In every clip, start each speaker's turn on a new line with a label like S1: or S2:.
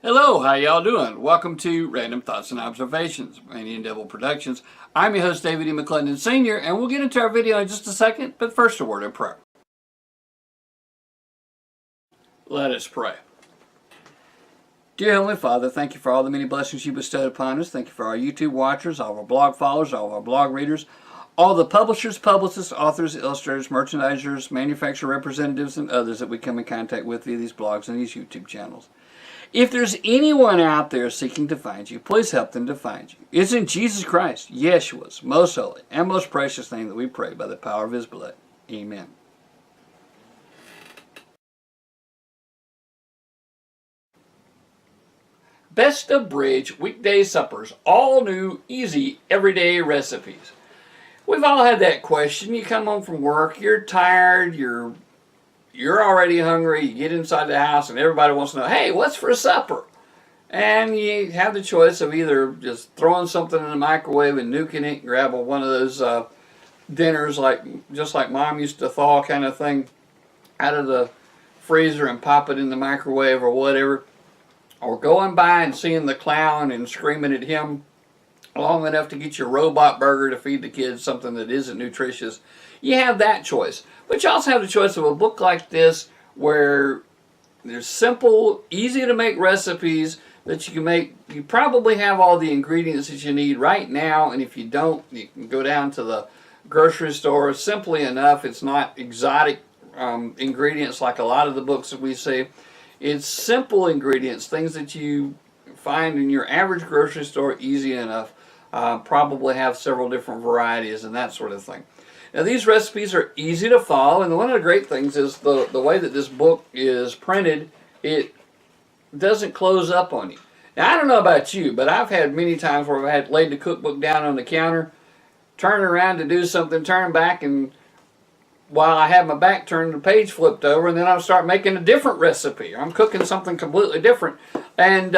S1: Hello, how y'all doing? Welcome to Random Thoughts and Observations, Indian Devil Productions. I'm your host, David E. McClendon Sr., and we'll get into our video in just a second, but first a word of prayer. Let us pray. Dear Heavenly Father, thank you for all the many blessings you bestowed upon us. Thank you for our YouTube watchers, all of our blog followers, all of our blog readers, all the publishers, publicists, authors, illustrators, merchandisers, manufacturer representatives, and others that we come in contact with via these blogs and these YouTube channels. If there's anyone out there seeking to find you, please help them to find you. It's in Jesus Christ, Yeshua's most holy and most precious name that we pray by the power of His blood. Amen. Best of Bridge Weekday Suppers, all new, easy, everyday recipes. We've all had that question. You come home from work, you're tired, you're already hungry, you get inside the house and everybody wants to know, hey, what's for supper? And you have the choice of either just throwing something in the microwave and nuking it, grab one of those dinners just like Mom used to thaw kind of thing out of the freezer and pop it in the microwave or whatever, or going by and seeing the clown and screaming at him long enough to get your robot burger to feed the kids something that isn't nutritious. You have that choice. But you also have the choice of a book like this where there's simple, easy to make recipes that you can make. You probably have all the ingredients that you need right now, and if you don't, you can go down to the grocery store simply enough. It's not exotic ingredients like a lot of the books that we see. It's simple ingredients, things that you find in your average grocery store, easy enough. Probably have several different varieties and that sort of thing. Now these recipes are easy to follow, and one of the great things is the way that this book is printed, it doesn't close up on you. Now I don't know about you, but I've had many times where I've had laid the cookbook down on the counter, turn around to do something, turn back, and while I have my back turned, the page flipped over, and then I'll start making a different recipe. I'm cooking something completely different, and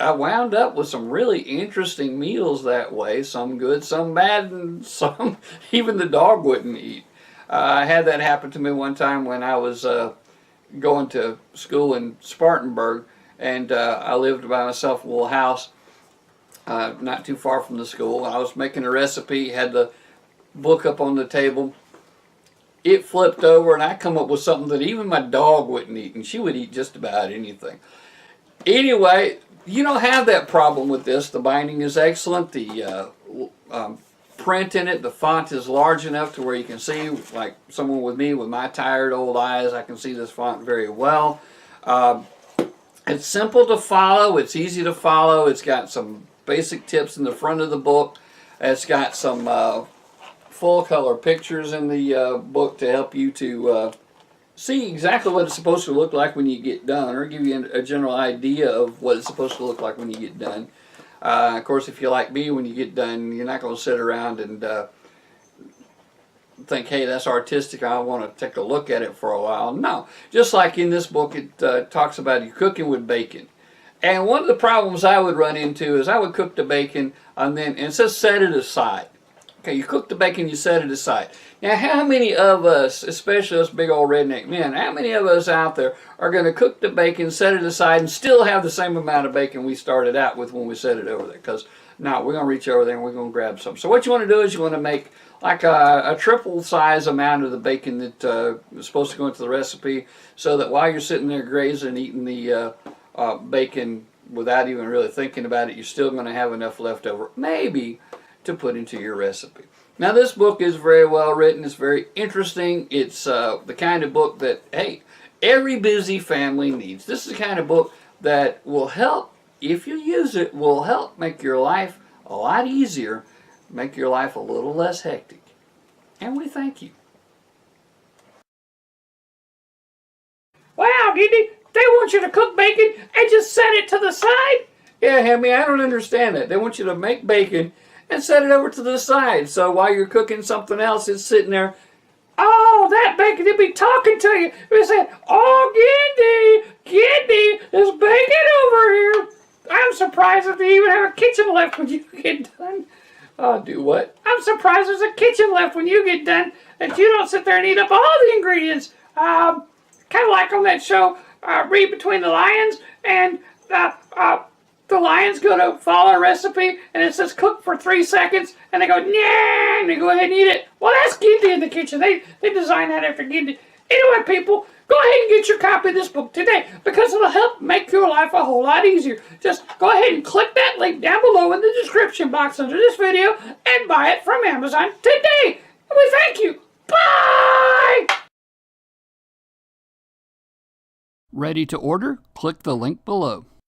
S1: I wound up with some really interesting meals that way, some good, some bad, and some even the dog wouldn't eat. I had that happen to me one time when I was going to school in Spartanburg, and I lived by myself in a little house not too far from the school. I was making a recipe, had the book up on the table. It flipped over, and I come up with something that even my dog wouldn't eat, and she would eat just about anything. Anyway, you don't have that problem with this. The binding is excellent. The print in it, the font is large enough to where you can see, like someone with me with my tired old eyes, I can see this font very well. It's simple to follow. It's easy to follow. It's got some basic tips in the front of the book. It's got some full color pictures in the book to help you to see exactly what it's supposed to look like when you get done, or give you a general idea of what it's supposed to look like when you get done. Of course, if you're like me, when you get done, you're not going to sit around and think, hey, that's artistic, I want to take a look at it for a while. No. Just like in this book, it talks about you cooking with bacon. And one of the problems I would run into is I would cook the bacon, and it says set it aside. Okay, you cook the bacon, you set it aside. Now, how many of us, especially us big old redneck men, how many of us out there are going to cook the bacon, set it aside, and still have the same amount of bacon we started out with when we set it over there? Because, no, we're going to reach over there and we're going to grab some. So what you want to do is you want to make like a triple size amount of the bacon that is supposed to go into the recipe, so that while you're sitting there grazing and eating the bacon without even really thinking about it, you're still going to have enough left over, maybe, to put into your recipe. Now this book is very well written. It's very interesting. It's the kind of book that, hey, every busy family needs. This is the kind of book that will help, if you use it, will help make your life a lot easier, make your life a little less hectic. And we thank you. Wow, Giddy, they want you to cook bacon and just set it to the side? Yeah, Hammy, I don't understand that. They want you to make bacon and set it over to the side. So while you're cooking something else, it's sitting there. Oh, that bacon, it'll be talking to you. It said, oh, Giddy, there's bacon over here. I'm surprised that they even have a kitchen left when you get done. Oh, do what? I'm surprised there's a kitchen left when you get done, that you don't sit there and eat up all the ingredients. Kind of like on that show, Read Between the Lions, and the lion's going to follow a recipe and it says cook for 3 seconds and they go, yeah, and they go ahead and eat it. Well, that's Gindy in the kitchen. They designed that after Gindy. Anyway, people, go ahead and get your copy of this book today because it'll help make your life a whole lot easier. Just go ahead and click that link down below in the description box under this video and buy it from Amazon today. And we thank you. Bye! Ready to order? Click the link below.